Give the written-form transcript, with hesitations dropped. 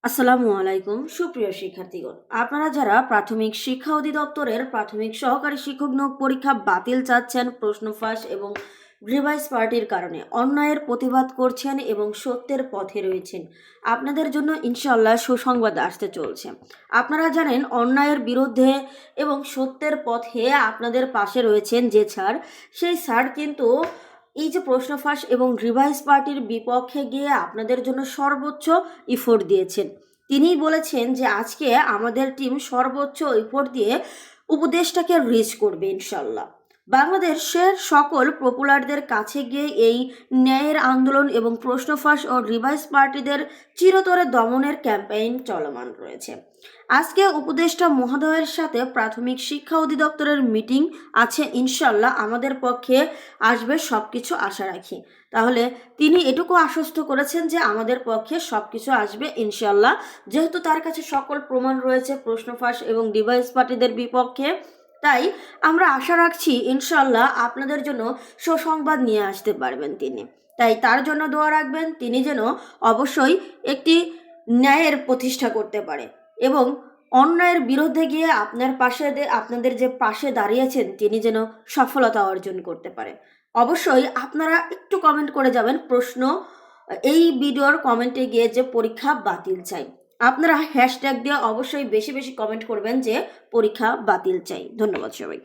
আসসালামু আলাইকুম সুপ্রিয় শিক্ষার্থীগণ, আপনারা যারা প্রাথমিক শিক্ষা অধিদপ্তরের প্রাথমিক সহকারী শিক্ষক নিয়োগ পরীক্ষা বাতিল চাচ্ছেন প্রশ্ন ফাঁস এবং রিভাইজ পার্টির কারণে অন্যায়ের প্রতিবাদ করছেন এবং সত্যের পথে রয়েছেন, আপনাদের জন্য ইনশাআল্লাহ সুসংবাদ আসতে চলছে। আপনারা জানেন অন্যায়ের বিরুদ্ধে এবং সত্যের পথে আপনাদের পাশে রয়েছেন যে স্যার, সেই স্যার কিন্তু এই যে প্রশ্ন ফাঁস এবং রিভাইজ পার্টির বিপক্ষে গিয়ে আপনাদের জন্য সর্বোচ্চ ইফোর্ট দিয়েছেন। তিনিই বলেছেন যে আজকে আমাদের টিম সর্বোচ্চ ইফোর্ট দিয়ে উপদেশটাকে রিচ করবে ইনশাল্লাহ। বাংলাদেশের সকল পপুলারদের কাছে গিয়ে এই ন্যায়ের আন্দোলন এবং প্রশ্ন ফাঁস ও রিভাইজ পার্টিদের চিরতরে দমনের ক্যাম্পেইন চলমান রয়েছে। আজকে উপদেষ্টা মহোদয়ের সাথে প্রাথমিক শিক্ষা অধিদপ্তরের মিটিং আছে, ইনশাল্লাহ আমাদের পক্ষে আসবে সব কিছু আশা রাখি। তাহলে তিনি এটুকু আশ্বস্ত করেছেন যে আমাদের পক্ষে সব কিছু আসবে ইনশাল্লাহ, যেহেতু তার কাছে সকল প্রমাণ রয়েছে প্রশ্ন ফাঁস এবং ডিভাইস পার্টিদের বিপক্ষে। তাই আমরা আশা রাখছি ইনশাল্লাহ আপনাদের জন্য সুসংবাদ নিয়ে আসতে পারবেন তিনি। তাই তার জন্য দোয়া রাখবেন, তিনি যেন অবশ্যই একটি ন্যায়ের প্রতিষ্ঠা করতে পারে এবং অন্যায়ের বিরুদ্ধে গিয়ে আপনাদের যে পাশে দাঁড়িয়েছেন তিনি যেন সফলতা অর্জন করতে পারে। অবশ্যই আপনারা একটু কমেন্ট করে যাবেন প্রশ্ন এই ভিডিওর কমেন্টে গিয়ে যে পরীক্ষা বাতিল চাই, আপনারা হ্যাশট্যাগ দিয়ে অবশ্যই বেশি বেশি কমেন্ট করবেন যে পরীক্ষা বাতিল চাই। ধন্যবাদ সবাইকে।